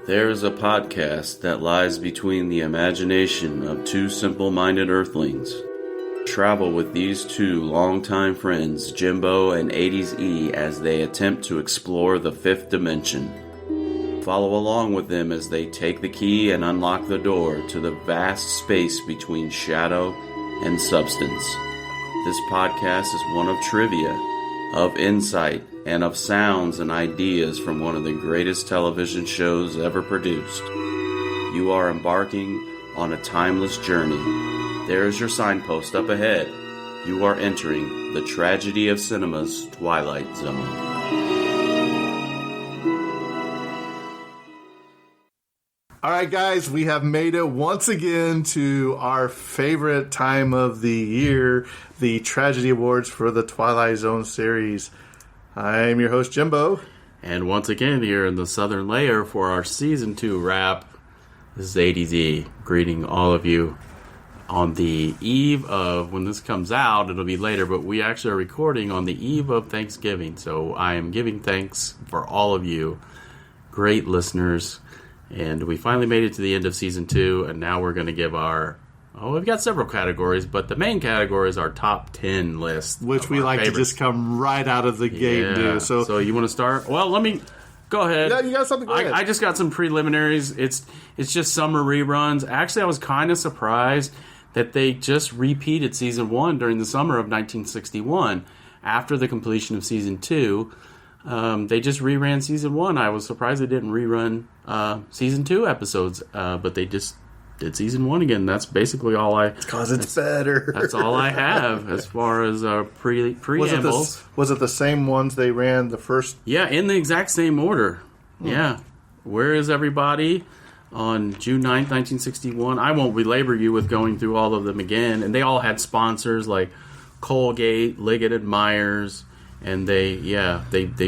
There is a podcast that lies between the imagination of two simple-minded earthlings. Travel with these two longtime friends, Jimbo and 80s E, as they attempt to explore the fifth dimension. Follow along with them as they take the key and unlock the door to the vast space between shadow and substance. This podcast is one of trivia, of insight, and of sounds and ideas from one of the greatest television shows ever produced. You are embarking on a timeless journey. There is your signpost up ahead. You are entering the tragedy of cinema's Twilight Zone. All right, guys, we have made it once again to our favorite time of the year, the Tragedy Awards for the Twilight Zone series. I'm your host, Jimbo. And once again, here in the Southern Layer for our Season 2 wrap, this is 80Z, greeting all of you on the eve of, when this comes out, it'll be later, but we actually are recording on the eve of Thanksgiving. So I am giving thanks for all of you, great listeners. And we finally made it to the end of Season 2, and now we're going to give our... we've got several categories, but the main category is our top 10 list. Which we like favorites. To just come right out of the gate, dude. So you want to start? Well, let me... Go ahead. Yeah, you got something? Go ahead. I just got some preliminaries. It's just summer reruns. Actually, I was kind of surprised that they just repeated Season 1 during the summer of 1961. After the completion of Season 2, they just reran Season 1. I was surprised they didn't rerun Season 2 episodes, but they just did Season 1 again. That's basically all I... Because it's better. That's all I have as far as preambles. Was it the same ones they ran the first... Yeah, in the exact same order. Yeah. Where is everybody on June 9th, 1961? I won't belabor you with going through all of them again. And they all had sponsors like Colgate, Liggett & Myers, and they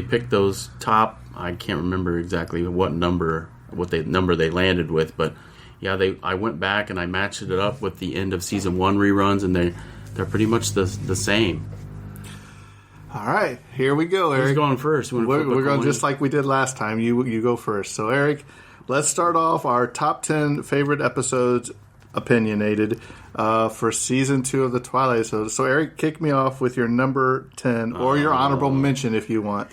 picked those top... I can't remember exactly what number they landed with, but... Yeah, I went back and I matched it up with the end of Season 1 reruns, and they're pretty much the same. All right, here we go, Eric. Who's going first? We're going just like we did last time. You go first. So, Eric, let's start off our top 10 favorite episodes, opinionated, for Season 2 of the Twilight Zone. So, Eric, kick me off with your number 10, or your honorable mention if you want.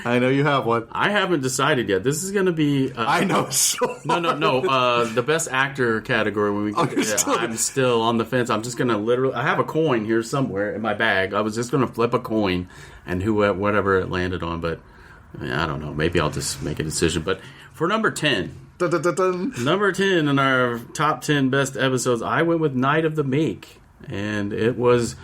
I know you have one. I haven't decided yet. This is going to be... I know so No. The best actor category. When I'm still on the fence. I'm just going to literally... I have a coin here somewhere in my bag. I was just going to flip a coin and whatever it landed on. But I don't know. Maybe I'll just make a decision. But for number 10... Dun, dun, dun, dun. Number 10 in our top 10 best episodes, I went with Night of the Meek. And it was...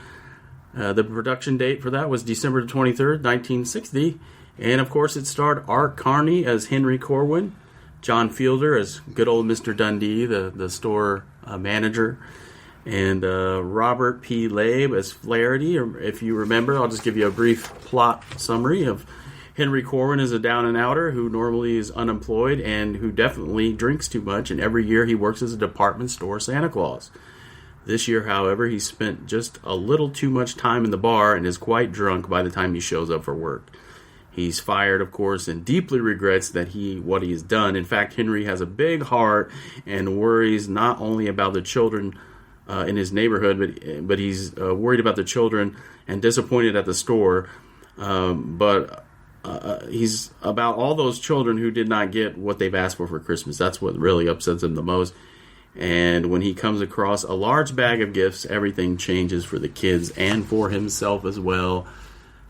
the production date for that was December 23rd, 1960. And, of course, it starred Art Carney as Henry Corwin, John Fielder as good old Mr. Dundee, the store manager, and Robert P. Labe as Flaherty. Or if you remember, I'll just give you a brief plot summary of Henry Corwin is a down-and-outer who normally is unemployed and who definitely drinks too much, and every year he works as a department store Santa Claus. This year, however, he spent just a little too much time in the bar and is quite drunk by the time he shows up for work. He's fired, of course, and deeply regrets what he has done. In fact, Henry has a big heart and worries not only about the children in his neighborhood, but he's worried about the children and disappointed at the store. But he's about all those children who did not get what they've asked for Christmas. That's what really upsets him the most. And when he comes across a large bag of gifts, everything changes for the kids and for himself as well.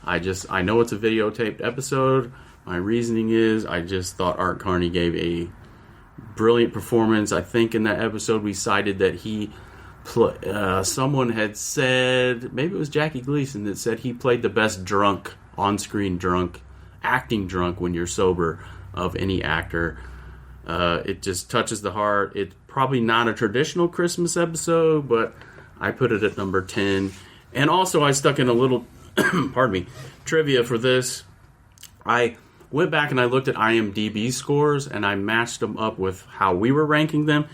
I know it's a videotaped episode. My reasoning is I just thought Art Carney gave a brilliant performance. I think in that episode we cited that someone had said, maybe it was Jackie Gleason, that said he played the best drunk, on-screen drunk, acting drunk when you're sober of any actor. It just touches the heart. It's probably not a traditional Christmas episode, but I put it at number 10. And also I stuck in a little... pardon me, trivia for this. I went back and I looked at IMDb scores and I matched them up with how we were ranking them.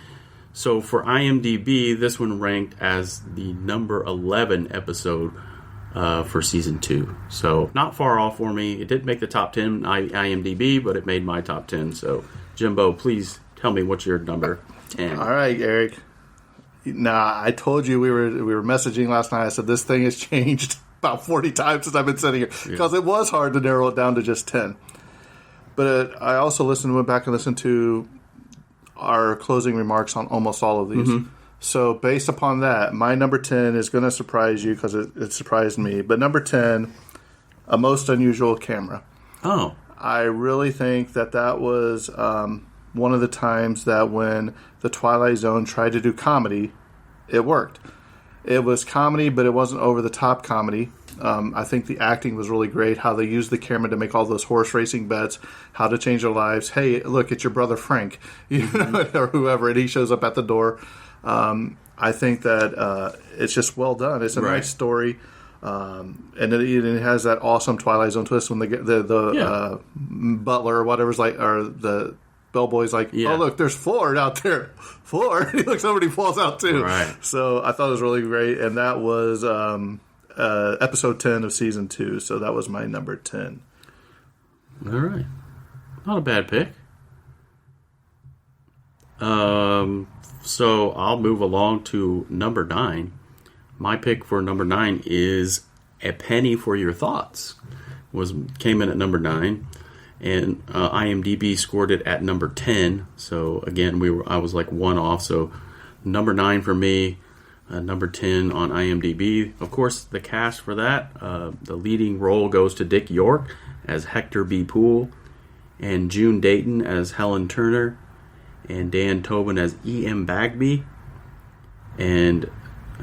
So for IMDb, this one ranked as the number 11 episode for season 2. So not far off for me. It didn't make the top 10 IMDb, but it made my top 10. So Jimbo, please tell me what's your number 10. All right, Eric. Nah, I told you we were messaging last night. I said this thing has changed about 40 times since I've been sitting here because it was hard to narrow it down to just 10. But I also went back and listened to our closing remarks on almost all of these. Mm-hmm. So based upon that, my number 10 is going to surprise you because it surprised me. But number 10, A Most Unusual Camera. Oh. I really think that was one of the times that when the Twilight Zone tried to do comedy, it worked. It was comedy, but it wasn't over-the-top comedy. I think the acting was really great, how they used the camera to make all those horse racing bets, how to change their lives. Hey, look, it's your brother Frank, or whoever, and he shows up at the door. I think that it's just well done. It's a nice story. And it has that awesome Twilight Zone twist when the butler or whatever's like, or the bellboy's like, oh, look, there's Ford out there. Ford. He looks over and he falls out too. Right. So I thought it was really great. And that was episode 10 of season 2. So that was my number 10. All right. Not a bad pick. So I'll move along to number 9. My pick for number 9 is A Penny for Your Thoughts. Came in at number 9. And IMDb scored it at number 10. So again, I was like one off. So number 9 for me, number 10 on IMDb. Of course, the cast for that, the leading role goes to Dick York as Hector B. Poole, and June Dayton as Helen Turner, and Dan Tobin as E.M. Bagby, and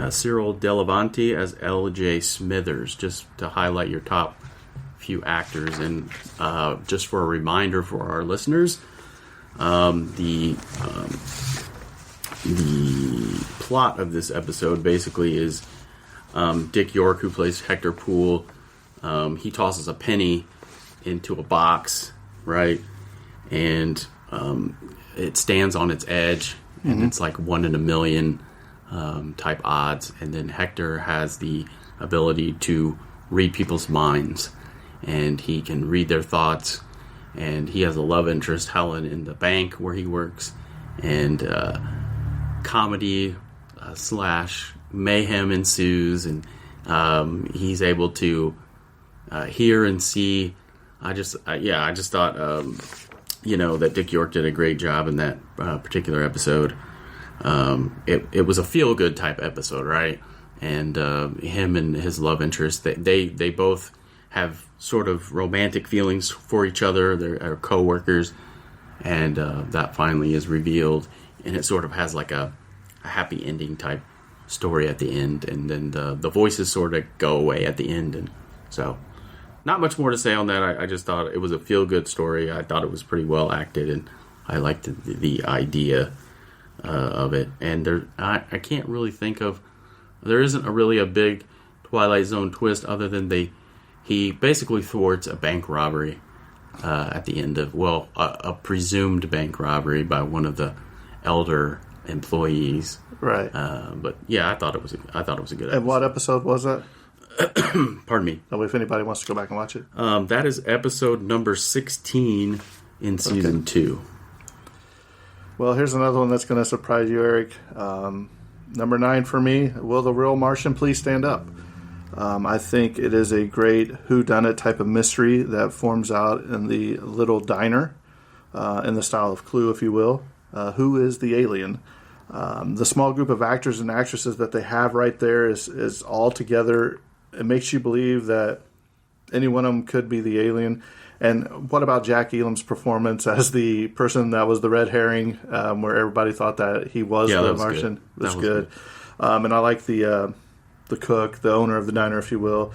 Cyril Delavanti as L.J. Smithers, just to highlight your top few actors. And just for a reminder for our listeners, the plot of this episode basically is Dick York, who plays Hector Poole, he tosses a penny into a box, right? And it stands on its edge, and it's like 1 in a million type odds. And then Hector has the ability to read people's minds, and he can read their thoughts. And he has a love interest, Helen, in the bank where he works, and comedy / mayhem ensues, and he's able to hear and see. I just thought that Dick York did a great job in that particular episode. It was a feel good type episode, right? And him and his love interest, they both have sort of romantic feelings for each other. They're co-workers, and that finally is revealed, and it sort of has like a happy ending type story at the end, and then the voices sort of go away at the end. And so not much more to say on that. I just thought it was a feel-good story. I thought it was pretty well acted, and I liked the idea of it. And I can't really think of, there isn't really a big Twilight Zone twist other than he basically thwarts a bank robbery at the end of, a presumed bank robbery by one of the elder employees. Right. But yeah, I thought it was a good episode. And what episode was that? Pardon me. That way, if anybody wants to go back and watch it. That is episode number 16 in season 2. Well, here's another one that's going to surprise you, Eric. Number 9 for me, Will the Real Martian Please Stand Up? I think it is a great whodunit type of mystery that forms out in the little diner, in the style of Clue, if you will. Who is the alien? The small group of actors and actresses that they have right there is all together. It makes you believe that any one of them could be the alien. And what about Jack Elam's performance as the person that was the red herring, where everybody thought that he was the Martian? It was good. And I like the cook, the owner of the diner, if you will.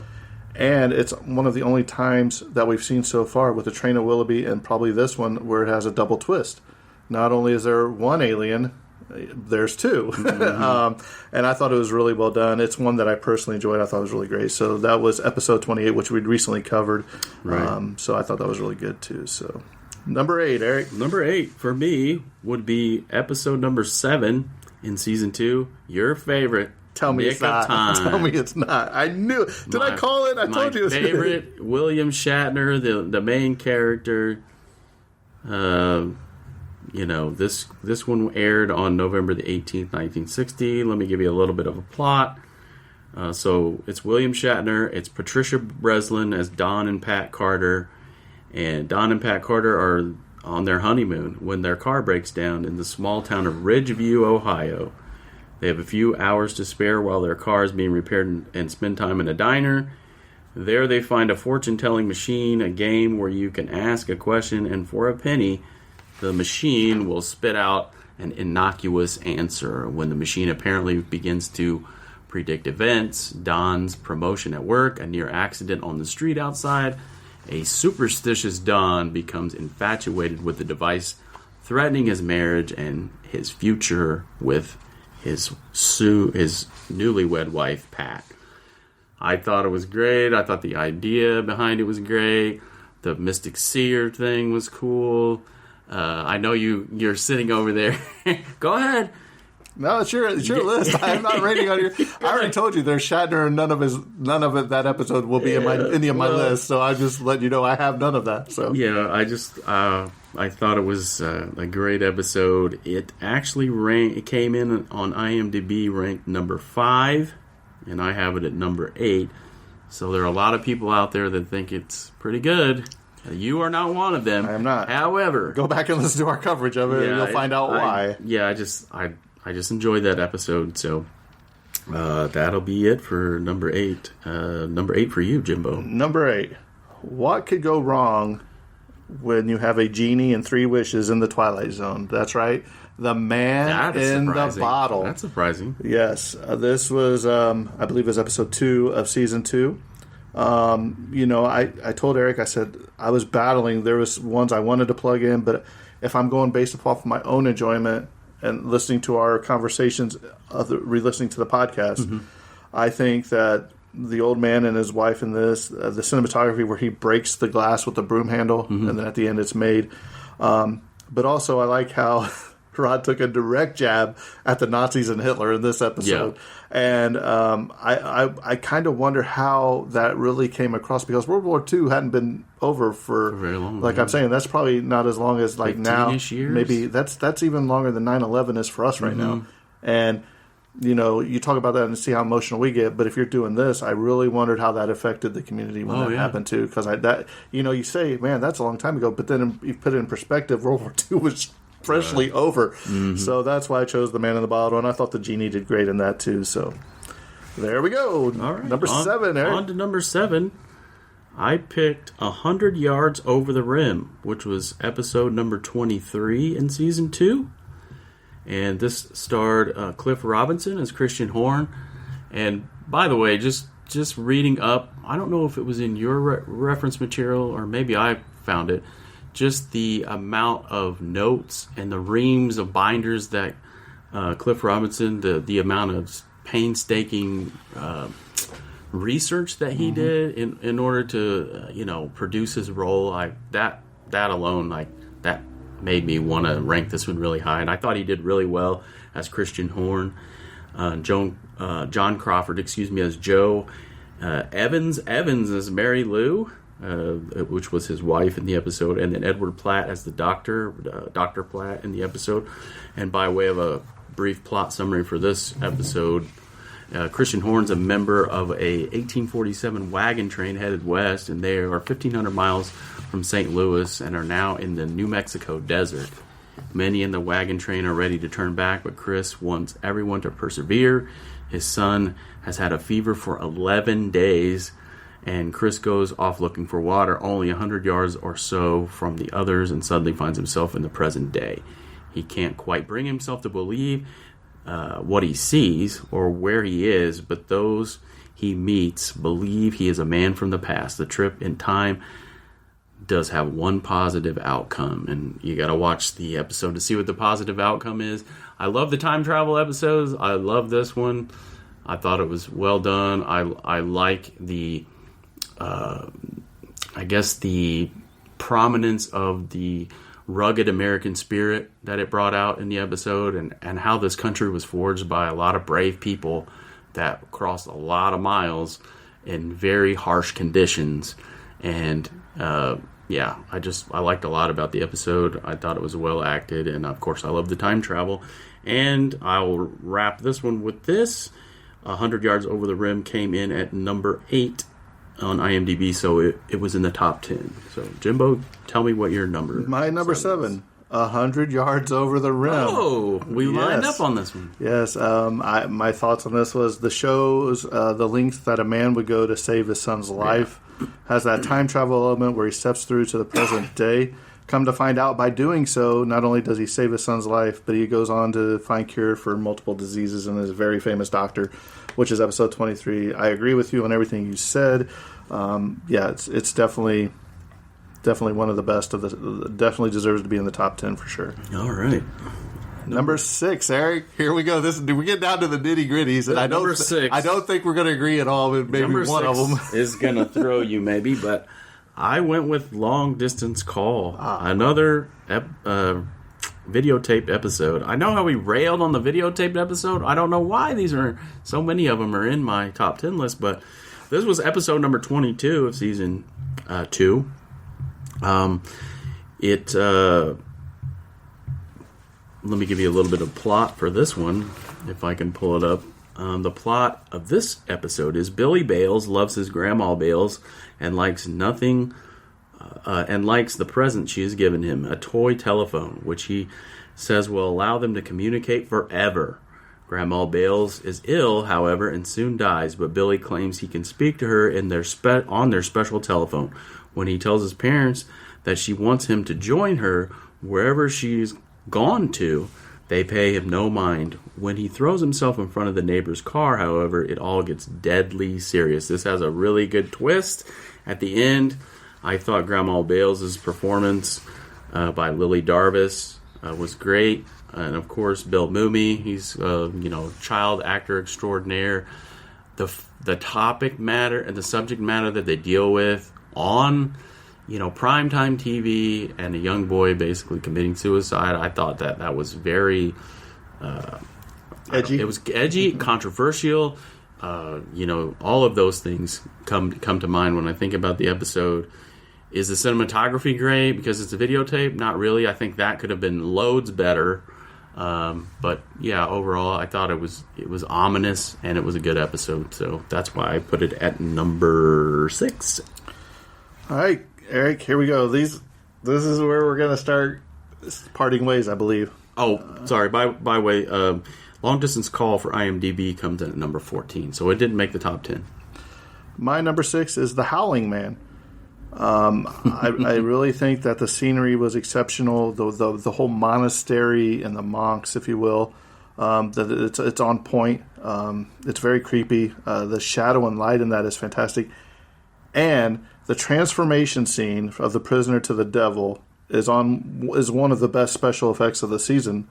And it's one of the only times that we've seen so far with the Train of Willoughby, and probably this one, where it has a double twist. Not only is there one alien, there's two. And I thought it was really well done. It's one that I personally enjoyed. I thought it was really great. So that was episode 28, which we'd recently covered. Right. So I thought that was really good too. So number 8, Eric. Number 8 for me would be episode number 7 in season 2. Your favorite. Tell me it's not. Tell me it's not. I knew. Did I call it? I told you it was favorite. William Shatner, the main character. this one aired on November the 18th, 1960. Let me give you a little bit of a plot. So it's William Shatner, it's Patricia Breslin as Don and Pat Carter, and Don and Pat Carter are on their honeymoon when their car breaks down in the small town of Ridgeview, Ohio. They have a few hours to spare while their car is being repaired and spend time in a diner. There they find a fortune-telling machine, a game where you can ask a question, and for a penny, the machine will spit out an innocuous answer. When the machine apparently begins to predict events, Don's promotion at work, a near accident on the street outside, a superstitious Don becomes infatuated with the device, threatening his marriage and his future with his newlywed wife, Pat. I thought it was great. I thought the idea behind it was great. The Mystic Seer thing was cool. I know you're sitting over there. Go ahead. No, it's your list. I'm not rating on your. I already told you there's Shatner, and none of it. That episode will be in any of my list. So I just let you know I have none of that. So yeah, I thought it was a great episode. It actually it came in on IMDb ranked number 5. And I have it at number 8. So there are a lot of people out there that think it's pretty good. You are not one of them. I am not. However, go back and listen to our coverage of it, and you'll find out why. I just enjoyed that episode. So that'll be it for number 8. Number 8 for you, Jimbo. Number 8. What could go wrong when you have a genie and 3 wishes in the Twilight Zone? That's right. The Man in the Bottle. That's surprising. Yes. This was, I believe it was episode 2 of season 2. I told Eric, I said, I was battling. There was ones I wanted to plug in, but if I'm going based off my own enjoyment and listening to our conversations, re-listening to the podcast, I think that the old man and his wife in this, the cinematography where he breaks the glass with the broom handle, and then at the end it's made. But also I like how Rod took a direct jab at the Nazis and Hitler in this episode. Yeah. And I kind of wonder how that really came across, because World War II hadn't been over for very long. Like I'm saying, that's probably not as long as like now. Years? Maybe that's even longer than 9/11 is for us right now. And you talk about that and see how emotional we get. But if you're doing this, I really wondered how that affected the community when that happened too. Because you say, man, that's a long time ago. But then you put it in perspective, World War II was freshly over. So that's why I chose The Man in the Bottle, and I thought the genie did great in that too. So there we go. All right. Number 7, Eric. On to number 7. I picked 100 Yards Over the Rim, which was episode number 23 in season 2. And this starred Cliff Robinson as Christian Horn. And by the way, just reading up, I don't know if it was in your reference material or maybe I found it, just the amount of notes and the reams of binders that Cliff Robinson, the amount of painstaking research that he did in order to produce his role. That alone that made me want to rank this one really high, and I thought he did really well as Christian Horn. John Crawford, as Joe. Evans as Mary Lou, which was his wife in the episode, and then Edward Platt as the doctor, Dr. Platt in the episode. And by way of a brief plot summary for this episode, Christian Horn's a member of a 1847 wagon train headed west, and they are 1,500 miles from St. Louis and are now in the New Mexico desert. Many in the wagon train are ready to turn back, but Chris wants everyone to persevere. His son has had a fever for 11 days, and Chris goes off looking for water only 100 yards or so from the others and suddenly finds himself in the present day. He can't quite bring himself to believe what he sees or where he is, but those he meets believe he is a man from the past. The trip in time does have one positive outcome, and you got to watch the episode to see what the positive outcome is. I love the time travel episodes. I love this one. I thought it was well done. I like the the prominence of the rugged American spirit that it brought out in the episode, and how this country was forged by a lot of brave people that crossed a lot of miles in very harsh conditions. And yeah, I liked a lot about the episode. I thought it was well acted, and of course I love the time travel. And I'll wrap this one with this. 100 Yards Over the Rim came in at number 8 on IMDb, so it was in the top 10. So, Jimbo, tell me what your number. My number 7. 100 Yards Over the Rim. Oh, we lined up on this one. Yes. My thoughts on this was the show's the lengths that a man would go to save his son's life. Has that time travel element where he steps through to the present day. Come to find out, by doing so, not only does he save his son's life, but he goes on to find cure for multiple diseases and is a very famous doctor, which is episode 23. I agree with you on everything you said. It's definitely one of the best of the. Definitely deserves to be in the top 10 for sure. All right. Number 6, Eric. Here we go. We get down to the nitty gritties, and I don't think we're going to agree at all with maybe number one of them. Is going to throw you maybe, but I went with Long Distance Call. Another videotaped episode. I know how we railed on the videotaped episode. I don't know why so many of them are in my top 10 list, but this was episode number 22 of season 2. Let me give you a little bit of plot for this one, if I can pull it up. The plot of this episode is Billy Bales loves his grandma Bales and likes nothing, and likes the present she has given him, a toy telephone, which he says will allow them to communicate forever. Grandma Bales is ill, however, and soon dies, but Billy claims he can speak to her on their special telephone. When he tells his parents that she wants him to join her wherever she's gone to, they pay him no mind. When he throws himself in front of the neighbor's car, however, it all gets deadly serious. This has a really good twist at the end. I thought Grandma Bales' performance by Lily Darvis was great. And of course, Bill Mumy, he's child actor extraordinaire. The topic matter and the subject matter that they deal with on primetime TV, and a young boy basically committing suicide. I thought that was very edgy. It was edgy, controversial. All of those things come to mind when I think about the episode. Is the cinematography great because it's a videotape? Not really. I think that could have been loads better. But yeah, overall, I thought it was ominous and it was a good episode. So that's why I put it at number 6. All right, Eric, here we go. This is where we're going to start parting ways, I believe. Oh, sorry. By way, Long Distance Call for IMDb comes in at number 14, so it didn't make the top 10. My number 6 is The Howling Man. I really think that the scenery was exceptional. The whole monastery and the monks, if you will, that it's on point. It's very creepy. The shadow and light in that is fantastic, and the transformation scene of the prisoner to the devil is one of the best special effects of the season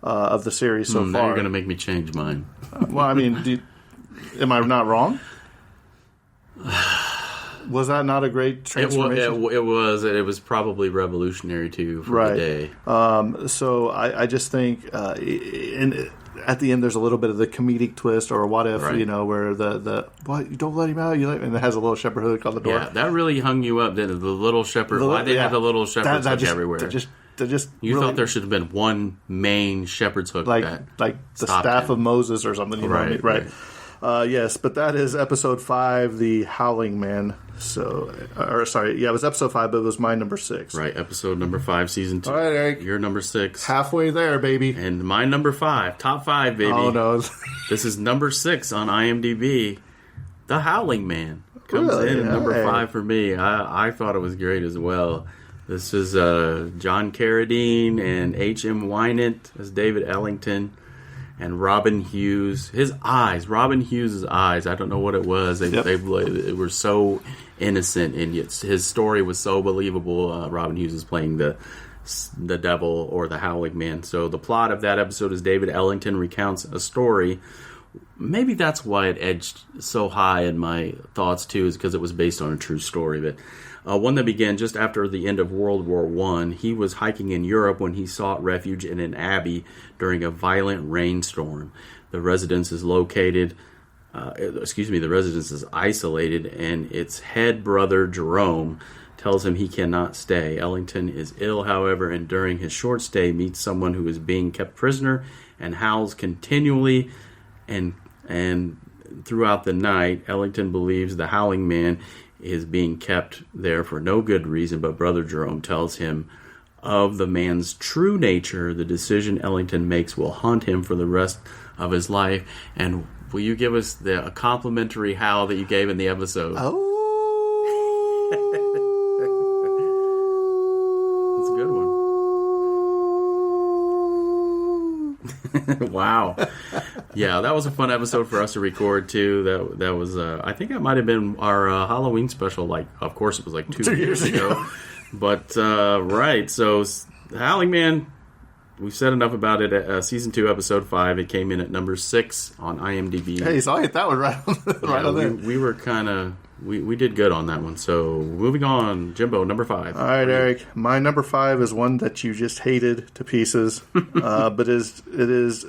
of the series so far. Now you're going to make me change mine. Well, I mean, am I not wrong? Was that not a great transformation? It was. It was probably revolutionary too for the day. So I just think, at the end, there's a little bit of the comedic twist, or what if, right. Where what, you don't let him out, and it has a little shepherd hook on the door. Yeah, that really hung you up. The little shepherd. Why they have the little shepherd's hook everywhere? You thought there should have been one main shepherd's hook, like the staff of Moses or something. You know what I mean? Right. Yes, but that is episode 5, The Howling Man. It was episode 5, but it was my number 6. Right, episode number 5, season 2. All right, Eric. You're number 6. Halfway there, baby. And my number 5, top 5, baby. Oh, no. This is number 6 on IMDb. The Howling Man comes in at number 5 for me. I thought it was great as well. This is John Carradine and H.M. Wynant as David Ellington. And Robin Hughes, Robin Hughes' eyes, I don't know what it was. They were so innocent, and yet his story was so believable. Robin Hughes is playing the devil or the Howling Man. So the plot of that episode is David Ellington recounts a story. Maybe that's why it edged so high in my thoughts too, is because it was based on a true story. But one that began just after the end of World War I. He was hiking in Europe when he sought refuge in an abbey during a violent rainstorm. The residence is isolated, and its head brother, Jerome, tells him he cannot stay. Ellington is ill, however, and during his short stay meets someone who is being kept prisoner and howls continually and throughout the night. Ellington believes the howling man is being kept there for no good reason, but Brother Jerome tells him of the man's true nature. The decision Ellington makes will haunt him for the rest of his life. And will you give us a complimentary howl that you gave in the episode? Oh. Wow. Yeah, that was a fun episode for us to record too. That was I think that might have been our Halloween special. Like, of course, it was like 2 years ago. But right, so Howling Man, we've said enough about it. Season 2, episode 5. It came in at number 6 on IMDb. Hey, so I hit that one right on there. We were kind of we did good on that one. So moving on, Jimbo, number 5. All right, Eric. My number 5 is one that you just hated to pieces, but it is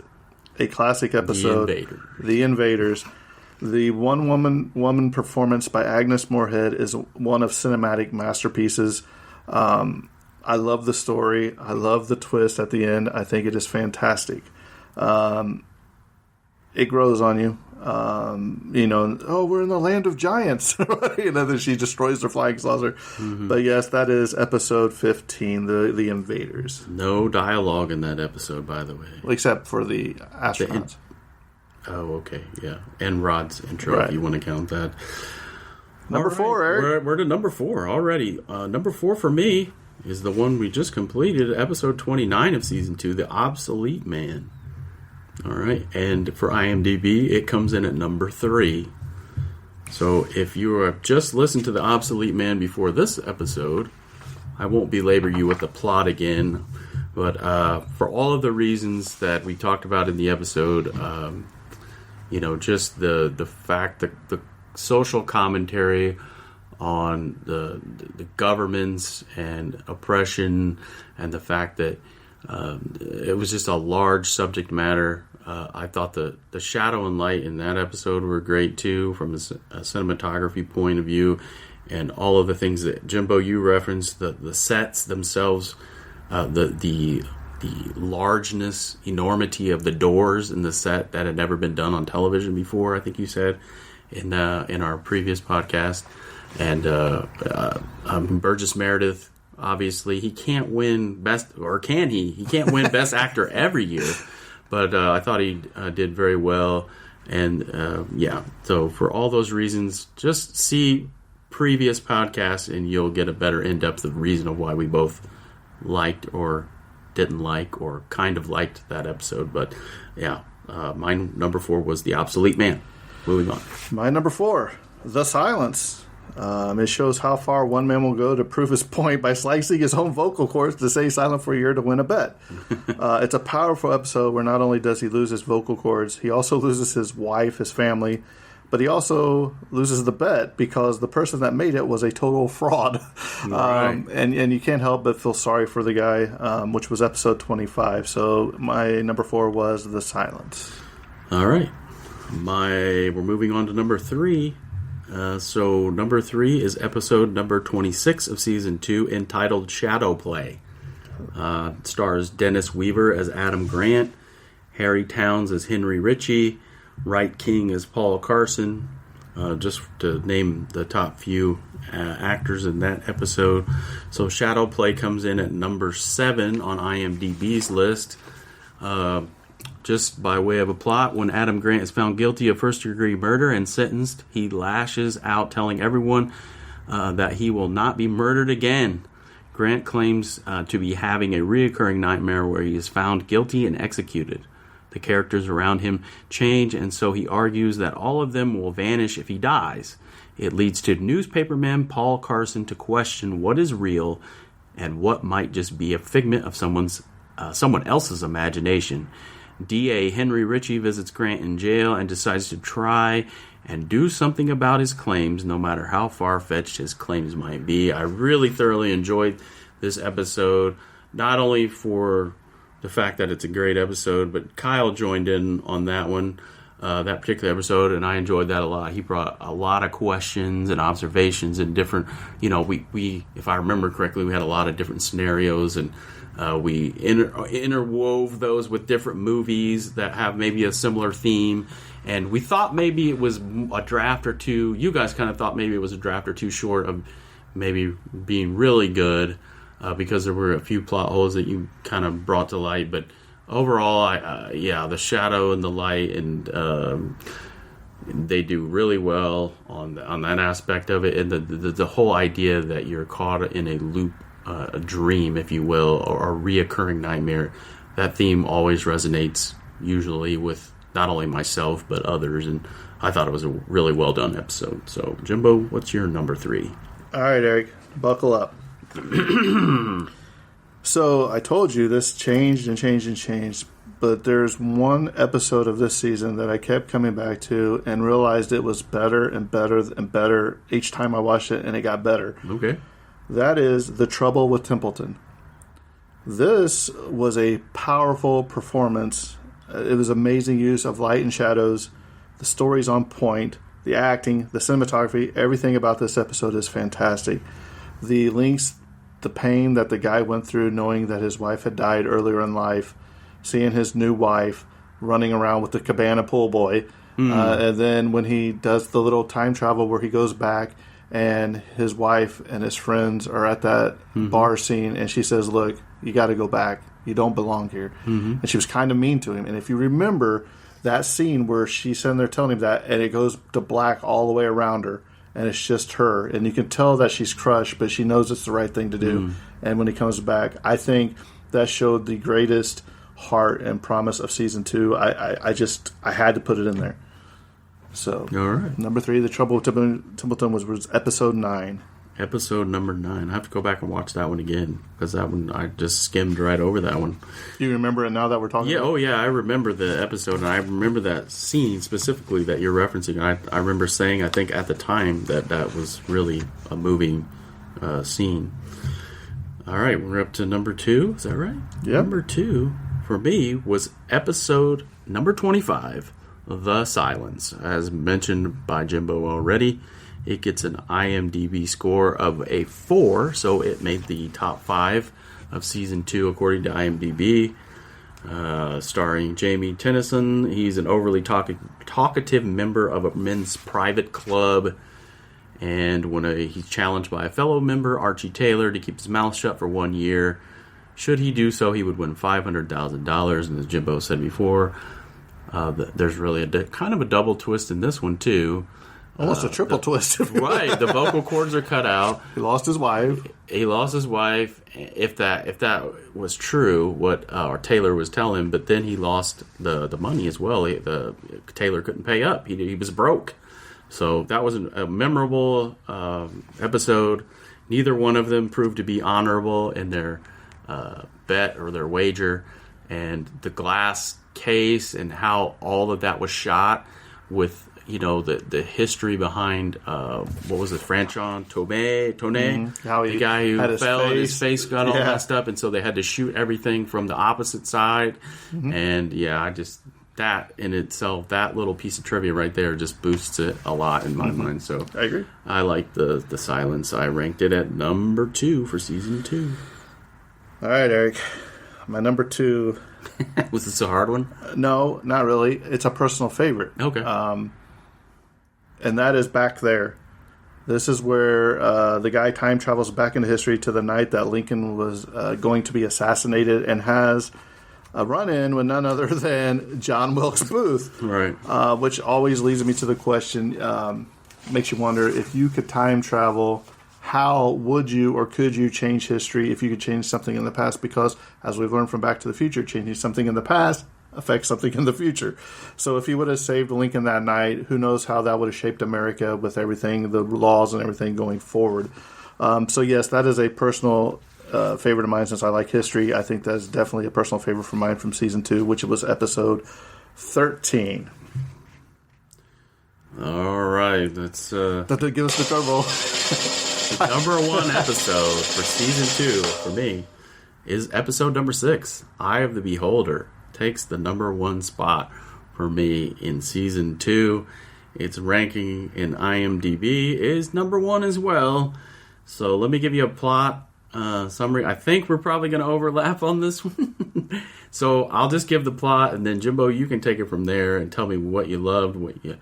a classic episode. The Invaders. The one-woman performance by Agnes Moorehead is one of cinematic masterpieces. I love the story. I love the twist at the end. I think it is fantastic. It grows on you. We're in the land of giants. Then she destroys their flying saucer. Mm-hmm. But yes, that is episode 15, the Invaders. No dialogue in that episode, by the way. Except for the astronauts. Oh, okay, yeah. And Rod's intro, if you want to count that. Number 4, Eric. We're to number 4 already. Number 4 for me is the one we just completed, episode 29 of season 2, The Obsolete Man. All right, and for IMDb, it comes in at number 3. So if you have just listened to The Obsolete Man before this episode, I won't belabor you with the plot again, but for all of the reasons that we talked about in the episode, just the fact that the social commentary on the governments and oppression, and the fact that it was just a large subject matter. I thought the shadow and light in that episode were great too, from a cinematography point of view, and all of the things that Jimbo you referenced, the sets themselves, the largeness, enormity of the doors in the set that had never been done on television before. I think you said in our previous podcast, and Burgess Meredith. Obviously, he can't win best, or can he? He can't win best actor every year, but I thought he did very well. And so for all those reasons, just see previous podcasts, and you'll get a better in-depth reason of why we both liked or didn't like, or kind of liked that episode. But yeah, my number 4 was The Obsolete Man. Moving on. My number 4, The Silence. It shows how far one man will go to prove his point by slicing his own vocal cords to stay silent for a year to win a bet. It's a powerful episode where not only does he lose his vocal cords, he also loses his wife, his family, but he also loses the bet because the person that made it was a total fraud. Right. And you can't help but feel sorry for the guy, which was episode 25. So my number 4 was The Silence. All right. We're moving on to number 3. So number 3 is episode number 26 of season 2, entitled Shadow Play. It stars Dennis Weaver as Adam Grant, Harry Towns as Henry Ritchie, Wright King as Paul Carson, just to name the top few actors in that episode. So Shadow Play comes in at number 7 on IMDb's list. Just by way of a plot, when Adam Grant is found guilty of first-degree murder and sentenced, he lashes out, telling everyone that he will not be murdered again. Grant claims to be having a reoccurring nightmare where he is found guilty and executed. The characters around him change, and so he argues that all of them will vanish if he dies. It leads to newspaperman Paul Carson to question what is real and what might just be a figment of someone else's imagination. DA Henry Ritchie visits Grant in jail and decides to try and do something about his claims, no matter how far-fetched his claims might be. I really thoroughly enjoyed this episode, not only for the fact that it's a great episode, but Kyle joined in on that one. that particular episode, and I enjoyed that a lot. He brought a lot of questions and observations and different, we if I remember correctly, we had a lot of different scenarios, and we interwove those with different movies that have maybe a similar theme. And we thought maybe it was a draft or two. You guys kind of thought maybe it was a draft or two short of maybe being really good, because there were a few plot holes that you kind of brought to light. But overall, the shadow and the light, and they do really well on that aspect of it. And the whole idea that you're caught in a loop, a dream, if you will, or a reoccurring nightmare, that theme always resonates, usually with not only myself but others. And I thought it was a really well done episode. So, Jimbo, what's your number 3? All right, Eric, buckle up. So I told you this changed and changed and changed, but there's one episode of this season that I kept coming back to and realized it was better and better and better each time I watched it, and it got better. Okay. That is The Trouble with Templeton. This was a powerful performance. It was amazing use of light and shadows. The story's on point. The acting, the cinematography, everything about this episode is fantastic. The links, the pain that the guy went through knowing that his wife had died earlier in life, seeing his new wife running around with the cabana pool boy, and then when he does the little time travel where he goes back and his wife and his friends are at that bar scene, and she says, look, you got to go back. You don't belong here. And she was kind of mean to him. And if you remember that scene where she's sitting there telling him that, and it goes to black all the way around her, and it's just her, and you can tell that she's crushed, but she knows it's the right thing to do. And when he comes back, I think that showed the greatest heart and promise of season 2. I had to put it in there. So, all right. Number 3, The Trouble with Templeton was episode 9. Episode number 9. I have to go back and watch that one again, because that one, I just skimmed right over that one. You remember it now that we're talking about it? Oh yeah, I remember the episode, and I remember that scene specifically that you're referencing. I remember saying, I think at the time, that was really a moving scene. All right, we're up to number 2. Is that right? Yeah. Number 2 for me was episode number 25, The Silence. As mentioned by Jimbo already, it gets an IMDb score of a 4, so it made the top 5 of season 2 according to IMDb. Starring Jamie Tennyson. He's an overly talkative member of a men's private club, and when he's challenged by a fellow member, Archie Taylor, to keep his mouth shut for 1 year. Should he do so, he would win $500,000, and as Jimbo said before, there's really kind of a double twist in this one too. Almost a triple twist. Right, the vocal cords are cut out. He lost his wife. If that was true, what Taylor was telling him, but then he lost the money as well. Taylor couldn't pay up. He was broke. So that was a memorable episode. Neither one of them proved to be honorable in their bet or their wager. And the glass case and how all of that was shot with, the history behind, what was it, Franchon Tone? How the guy who fell and his face got all Yeah. messed up, and so they had to shoot everything from the opposite side. And that in itself, that little piece of trivia right there just boosts it a lot in my mind. So I agree. I like the Silence. I ranked it at number 2 for season 2. All right, Eric. My number 2. Was this a hard one? No, not really. It's a personal favorite. Okay. And that is Back There. This is where the guy time travels back into history to the night that Lincoln was going to be assassinated, and has a run-in with none other than John Wilkes Booth. Right. Which always leads me to the question, makes you wonder, if you could time travel, how would you or could you change history if you could change something in the past? Because, as we've learned from Back to the Future, changing something in the past affects something in the future. So if he would have saved Lincoln that night, who knows how that would have shaped America with everything, the laws and everything going forward. So yes, that is a personal favorite of mine since I like history. I think that's definitely a personal favorite for mine from season 2, which was episode 13. All right, let's That give us the drum roll. the number 1 episode for season 2 for me is episode number 6. Eye of the Beholder takes the number 1 spot for me in season 2. Its ranking in IMDb is number 1 as well. So let me give you a plot summary. I think we're probably going to overlap on this one. So I'll just give the plot, and then Jimbo, you can take it from there and tell me what you loved, what you,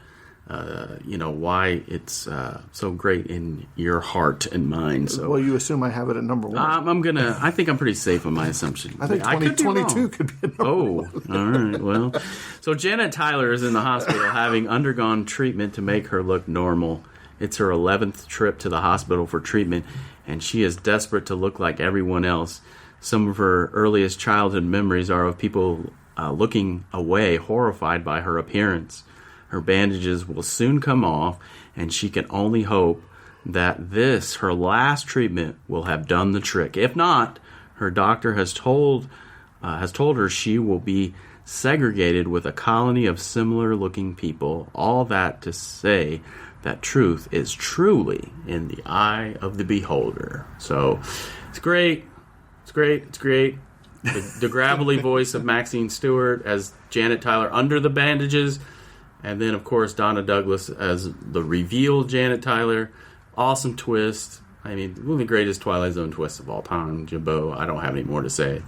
why it's so great in your heart and mind. So, well, you assume I have it at number 1. I think I'm pretty safe on my assumption. I think 2022 could be at number 1. All right. Well, so Janet Tyler is in the hospital having undergone treatment to make her look normal. It's her 11th trip to the hospital for treatment, and she is desperate to look like everyone else. Some of her earliest childhood memories are of people looking away, horrified by her appearance. Her bandages will soon come off, and she can only hope that this, her last treatment, will have done the trick. If not, her doctor has told her she will be segregated with a colony of similar-looking people. All that to say that truth is truly in the eye of the beholder. So, it's great. It's great. It's great. The gravelly voice of Maxine Stewart as Janet Tyler under the bandages. And then, of course, Donna Douglas as the revealed Janet Tyler. Awesome twist. I mean, one of the greatest Twilight Zone twists of all time, Jimbo. I don't have any more to say.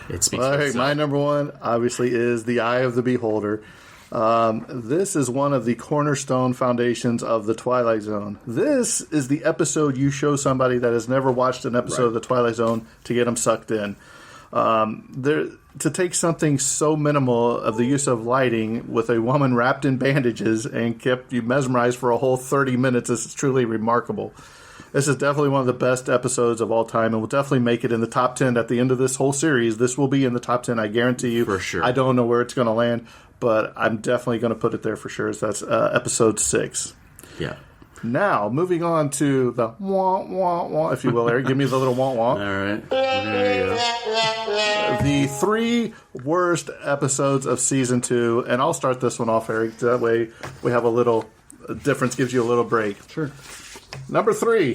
It speaks for itself. My number 1, obviously, is The Eye of the Beholder. This is one of the cornerstone foundations of the Twilight Zone. This is the episode you show somebody that has never watched an episode of the Twilight Zone to get them sucked in. To take something so minimal of the use of lighting with a woman wrapped in bandages and kept you mesmerized for a whole 30 minutes is truly remarkable. This is definitely one of the best episodes of all time, and will definitely make it in the top 10 at the end of this whole series. This will be in the top 10, I guarantee you. For sure. I don't know where it's going to land, but I'm definitely going to put it there for sure. So that's episode 6. Yeah. Now, moving on to the wah, wah, wah, if you will, Eric. Give me the little wah, wah. All right. There you go. The 3 worst episodes of season 2, and I'll start this one off, Eric. That way we have a little difference, gives you a little break. Sure. Number 3,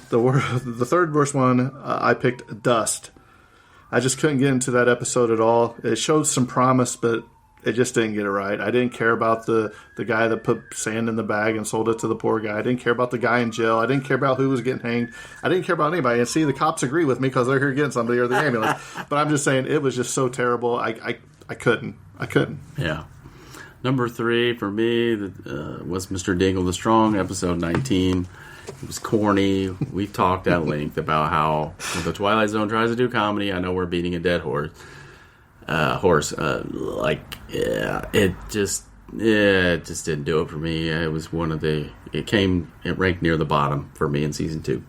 the third worst one, I picked Dust. I just couldn't get into that episode at all. It showed some promise, but it just didn't get it right. I didn't care about the guy that put sand in the bag and sold it to the poor guy. I didn't care about the guy in jail. I didn't care about who was getting hanged. I didn't care about anybody. And see, the cops agree with me because they're here getting somebody or the ambulance. But I'm just saying, it was just so terrible. I couldn't. Yeah. Number 3 for me was Mr. Dingle the Strong, episode 19. It was corny. We've talked at length about how when the Twilight Zone tries to do comedy, I know we're beating a dead horse. It just didn't do it for me. It was it ranked near the bottom for me in season 2.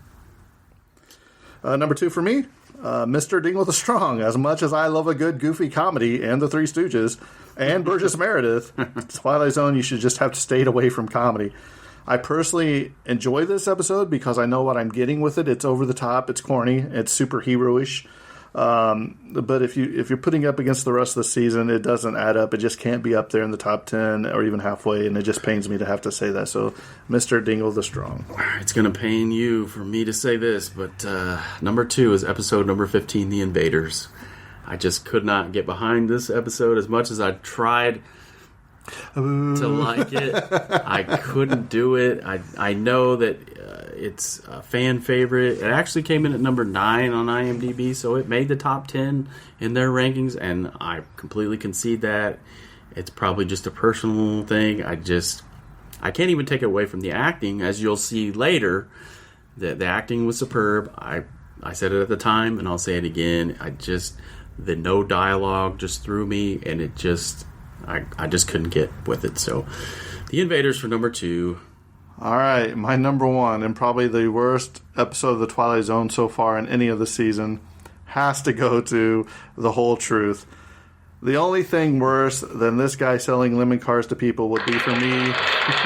Number 2 for me, Mr. Dingle the Strong. As much as I love a good goofy comedy and the Three Stooges and Burgess Meredith, Twilight Zone, you should just have to stay away from comedy. I personally enjoy this episode because I know what I'm getting with it. It's over the top, it's corny, it's superhero-ish. But if you're putting up against the rest of the season, it doesn't add up. It just can't be up there in the top 10 or even halfway, and it just pains me to have to say that. So, Mr. Dingle the Strong. It's going to pain you for me to say this, but number 2 is episode number 15, The Invaders. I just could not get behind this episode as much as I tried to like it. I couldn't do it. I know that it's a fan favorite. It actually came in at number 9 on IMDb, so it made the top 10 in their rankings, and I completely concede that. It's probably just a personal thing. I can't even take it away from the acting. As you'll see later, the acting was superb. I said it at the time, and I'll say it again. The no dialogue just threw me, and it just... I just couldn't get with it. So, The Invaders for number 2. All right, my number 1, and probably the worst episode of the Twilight Zone so far in any of the season, has to go to The Whole Truth. The only thing worse than this guy selling lemon cars to people would be for me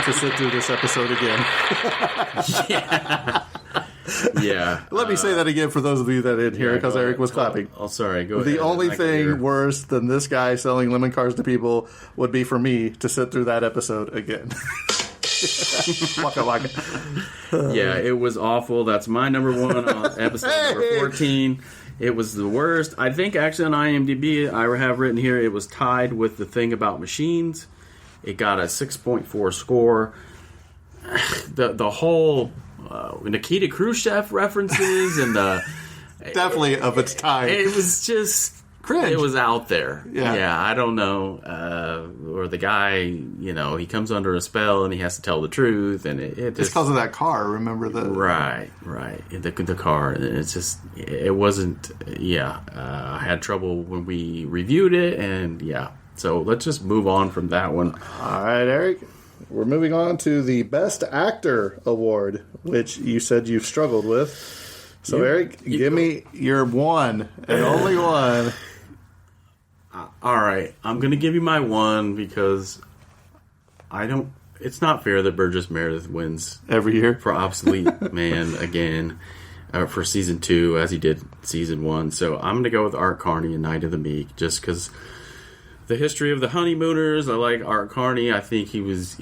to sit through this episode again. Yeah. Yeah. Let me say that again for those of you that didn't hear it, because Eric was clapping. Oh, sorry. Go ahead. The only thing worse than this guy selling lemon cars to people would be for me to sit through that episode again. Waka waka. Yeah, it was awful. That's my number 1 on episode number 14. It was the worst. I think actually on IMDb, I have written here, it was tied with The Thing About Machines. It got a 6.4 score. The whole Nikita Khrushchev references and the definitely of its time. It was just cringe. It was out there. Yeah, I don't know. Or the guy, he comes under a spell and he has to tell the truth, and it just, it's because of that car. Remember the right the car. It's just it wasn't. I had trouble when we reviewed it, and So let's just move on from that one. All right, Eric. We're moving on to the Best Actor Award, which you said you've struggled with. So, Eric, give me your one and only one. All right. I'm going to give you my one because it's not fair that Burgess Meredith wins every year for Obsolete Man again for season 2 as he did season 1. So I'm going to go with Art Carney and Night of the Meek just because the history of the Honeymooners. I like Art Carney. I think he was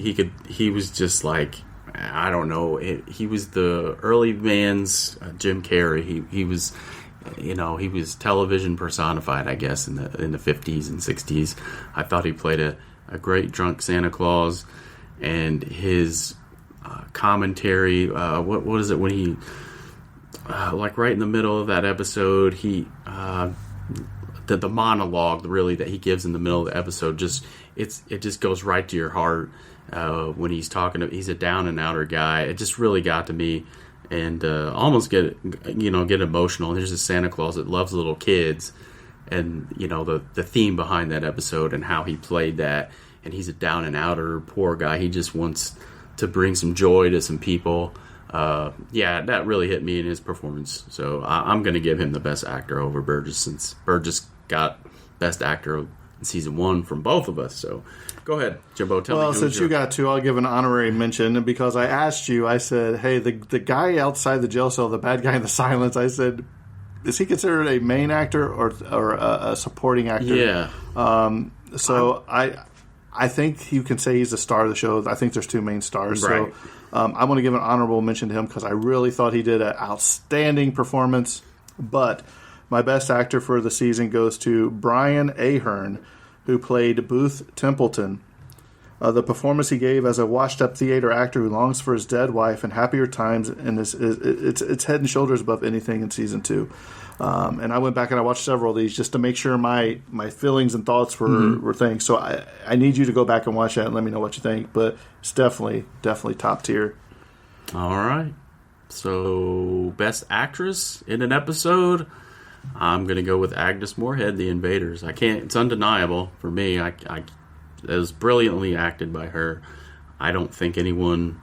just like, I don't know. He was the early man's Jim Carrey. He was, he was television personified, I guess, in the 50s and 60s. I thought he played a great drunk Santa Claus, and his commentary. What is it when he like right in the middle of that episode? The monologue really that he gives in the middle of the episode it just goes right to your heart when he's talking. He's a down and outer guy. It just really got to me and almost get emotional. There's a Santa Claus that loves little kids, and the theme behind that episode and how he played that. And he's a down and outer poor guy. He just wants to bring some joy to some people. That really hit me in his performance. So I'm going to give him the Best Actor over Burgess, since Burgess got Best Actor in season 1 from both of us. So go ahead, Jimbo. Tell me. Well, since you got 2, I'll give an honorary mention because I asked you. I said, "Hey, the guy outside the jail cell, the bad guy in the silence." I said, "Is he considered a main actor or a supporting actor?" Yeah. So I think you can say he's the star of the show. I think there's 2 main stars. Right. So I want to give an honorable mention to him because I really thought he did an outstanding performance. But my Best Actor for the season goes to Brian Ahern, who played Booth Templeton. The performance he gave as a washed-up theater actor who longs for his dead wife and happier times, and it's head and shoulders above anything in season 2. And I went back and I watched several of these just to make sure my feelings and thoughts were things. So I need you to go back and watch that and let me know what you think. But it's definitely top tier. All right. So Best Actress in an episode, I'm going to go with Agnes Moorehead, The Invaders. It's undeniable for me. It was brilliantly acted by her. I don't think anyone,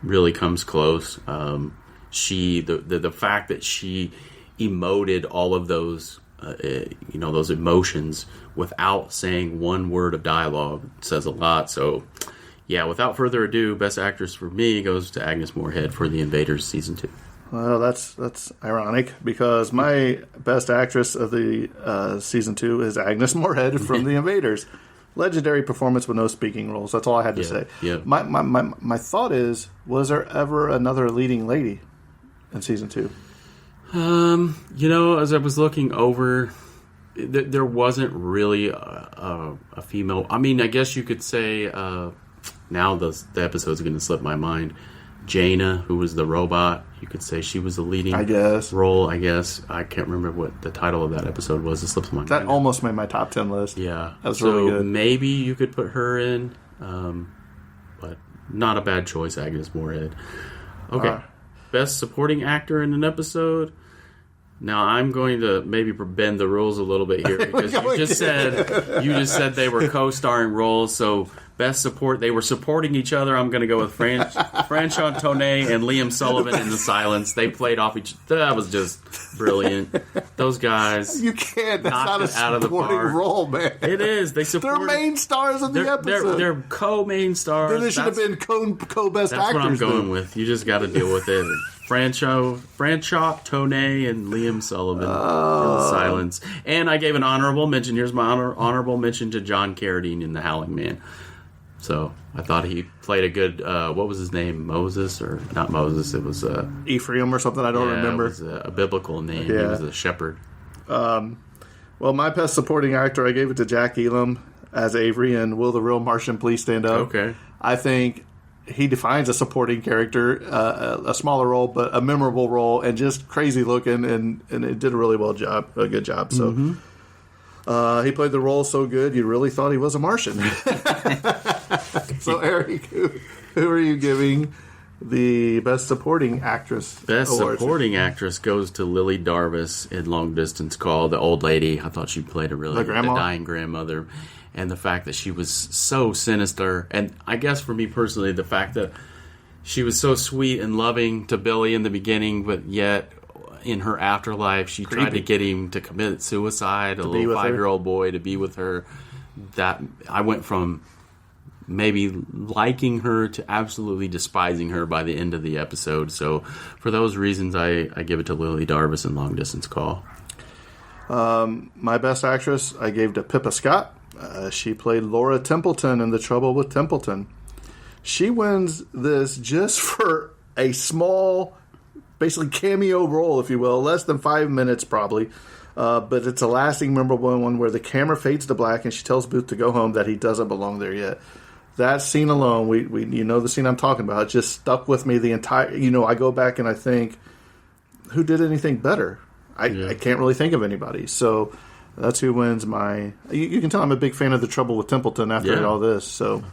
really comes close. The fact that she emoted all of those, those emotions without saying one word of dialogue says a lot. So, without further ado, Best Actress for me goes to Agnes Moorehead for The Invaders season 2. Well, that's ironic because my Best Actress of the season 2 is Agnes Moorehead from The Invaders. Legendary performance with no speaking roles. That's all I had to say. Yeah. My thought is, was there ever another leading lady in season 2? As I was looking over, there wasn't really a female. I guess you could say, now the episode's going to slip my mind. Jaina, who was the robot, you could say she was the leading role, I guess. I can't remember what the title of that episode was. It slips my mind. That almost made my top 10 list. Yeah. That was really good. Maybe you could put her in, but not a bad choice, Agnes Moorehead. Okay. Best Supporting Actor in an episode. Now I'm going to maybe bend the rules a little bit here because you just said they were co-starring roles. So best support, they were supporting each other. I'm going to go with Franchon Toney and Liam Sullivan in The Silence. They played off each. That was just brilliant. Those guys. You can't. That's not a supporting role, man. It is. They're main stars of the episode. They're co-main stars. Then they should have been co-best actors. That's what I'm going with. You just got to deal with it. Franchon Toney and Liam Sullivan in The Silence. And I gave an honorable mention. Here's my honorable mention to John Carradine in The Howling Man. So I thought he played a good, what was his name? Moses? Or not Moses, it was... Ephraim or something, I don't remember. It was a biblical name. Yeah. He was a shepherd. Well, my best supporting actor, I gave it to Jack Elam as Avery in Will the Real Martian Please Stand Up. Okay. I think he defines a supporting character, a smaller role, but a memorable role, and just crazy looking, and it did a good job. So he played the role so good, you really thought he was a Martian. So, Eric, who are you giving the Best Supporting Actress Best awards? Supporting Actress goes to Lily Darvis in Long Distance Call, the old lady. I thought she played the dying grandmother. And the fact that she was so sinister. And I guess for me personally, the fact that she was so sweet and loving to Billy in the beginning, but yet in her afterlife, she tried to get him to commit suicide, a little 5-year-old boy, to be with her. That I went from maybe liking her to absolutely despising her by the end of the episode. So for those reasons, I give it to Lily Darvis in Long Distance Call. My Best Actress, I gave to Pippa Scott. She played Laura Templeton in The Trouble with Templeton. She wins this just for a small, basically cameo role, if you will, less than 5 minutes probably. But it's a lasting, memorable one where the camera fades to black and she tells Booth to go home, that he doesn't belong there yet. That scene alone, we you know the scene I'm talking about, it just stuck with me the entire... I go back and I think, who did anything better? I can't really think of anybody. So... that's who wins my... You can tell I'm a big fan of The Trouble with Templeton after all this. So,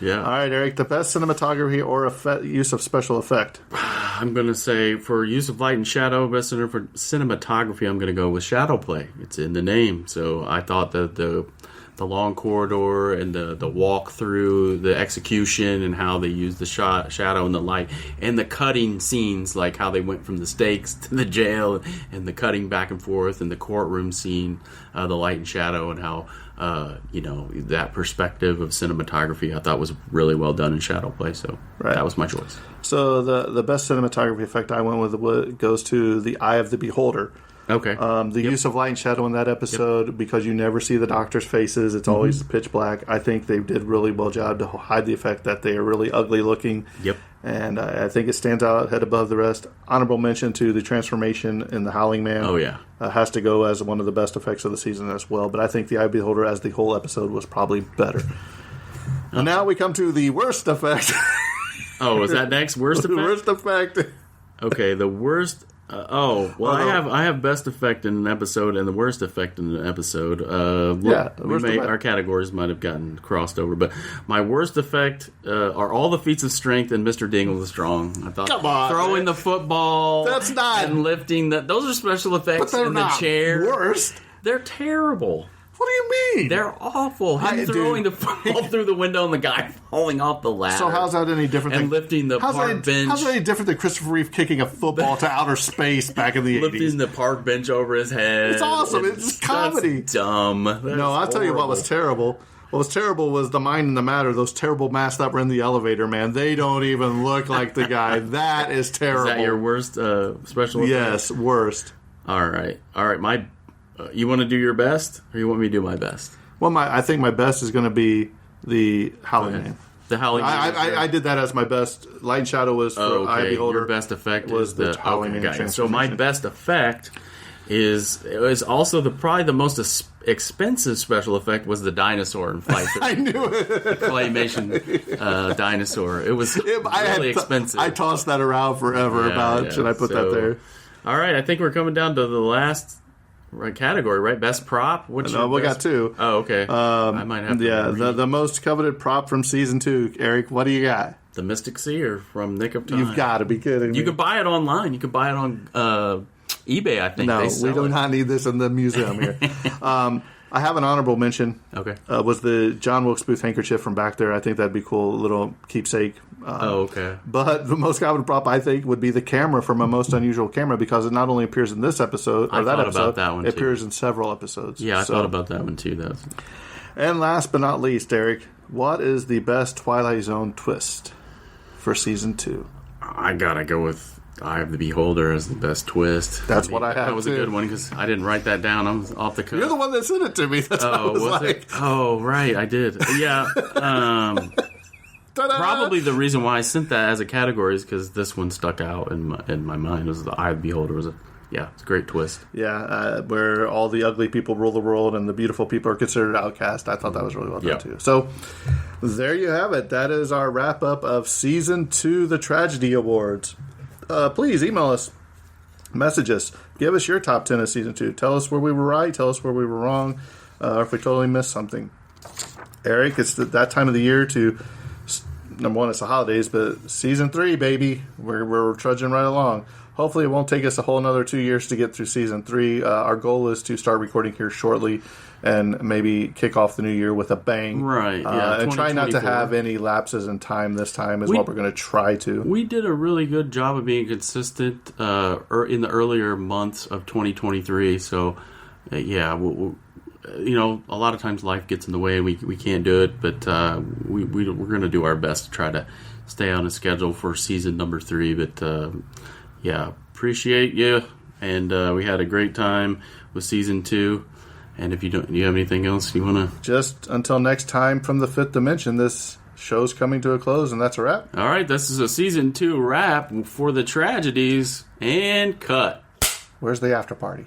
yeah. All right, Eric, the best cinematography or use of special effect? I'm going to say for use of light and shadow, best center for cinematography, I'm going to go with shadow play. It's in the name. So I thought that the long corridor and the walk through, the execution and how they used the shadow and the light, and the cutting scenes, like how they went from the stakes to the jail and the cutting back and forth, and the courtroom scene, the light and shadow, and how that perspective of cinematography I thought was really well done in shadow play. So that was my choice. So the best cinematography effect I went with goes to The Eye of the Beholder. Okay. The use of light and shadow in that episode, because you never see the doctors' faces, it's always pitch black. I think they did really well job to hide the effect that they are really ugly looking. Yep. And I think it stands out head above the rest. Honorable mention to the transformation in the Howling Man. Oh, yeah. Has to go as one of the best effects of the season as well. But I think the Eye of the Beholder as the whole episode was probably better. And now we come to the worst effect. Oh, is that next? Worst effect? Worst effect. Okay, the worst... I have best effect in an episode and the worst effect in an episode. Our categories might have gotten crossed over, but my worst effect are all the feats of strength and Mr. Dingle the Strong. I thought throwing the football, that's not, and lifting those are special effects. But they're in not the chair. Worst. They're terrible. What do you mean? They're awful. Him throwing the football through the window and the guy falling off the ladder. So how's that any different? And lifting the park bench. How's that any different than Christopher Reeve kicking a football to outer space back in the 80s? Lifting the park bench over his head. It's awesome. It's comedy. That's dumb. I'll tell you what was terrible. What was terrible was the Mind and the Matter. Those terrible masks that were in the elevator, man. They don't even look like the guy. That is terrible. Is that your worst special effect? Yes, worst. All right. You want to do your best, or you want me to do my best? Well, I think my best is going to be the Howling Man. The Howling Man. I did that as my best. Light and Shadow was for Eye of the Beholder. Your best effect was the Howling Man transformation. So my best effect is also probably the most expensive special effect was the dinosaur in Flight 30. I knew it. The claymation dinosaur. It was really expensive. I tossed that around forever should I put that there? All right, I think we're coming down to the last category, right? Best prop? We got two. Oh, okay. I might have to read. The most coveted prop from season 2. Eric, what do you got? The Mystic Seer from Nick of Time. You've got to be kidding me. You can buy it online. You can buy it on eBay, I think. No, we do not need this in the museum here. I have an honorable mention. Okay. Was the John Wilkes Booth handkerchief from back there. I think that'd be cool. A little keepsake. Okay. But the most common prop, I think, would be the camera from A Most Unusual Camera, because it not only appears in this episode, I thought about that one, it appears in several episodes. Yeah, I thought about that one, too. And last but not least, Eric, what is the best Twilight Zone twist for Season 2? I gotta go with Eye of the Beholder as the best twist. That's what I have. That was a good one because I didn't write that down. I was off the cuff. You're the one that sent it to me. That's what I was like. It? Oh, right, I did. Yeah. Probably the reason why I sent that as a category is because this one stuck out in my mind. Was the Eye of the Beholder was yeah, it's a great twist. Yeah, where all the ugly people rule the world and the beautiful people are considered outcast. I thought that was really well done, too. So, there you have it. That is our wrap-up of Season 2, the Tragedy Awards. Please email us, message us, give us your top 10 of Season 2. Tell us where we were right, tell us where we were wrong, or if we totally missed something. Eric, it's that time of the year to... Number one, it's the holidays, but Season 3, baby, we're trudging right along. Hopefully it won't take us a whole another 2 years to get through Season 3. Our goal is to start recording here shortly and maybe kick off the new year with a bang. Right, yeah. And try not to have any lapses in time this time is what we're going to try to. We did a really good job of being consistent in the earlier months of 2023. So, a lot of times life gets in the way and we can't do it, but we're going to do our best to try to stay on a schedule for season number 3. But appreciate you, and we had a great time with season 2. And if you have anything else you want to... Just until next time from the Fifth Dimension, this show's coming to a close, and that's a wrap. All right, this is a season 2 wrap for the Tragedies, and cut. Where's the after party?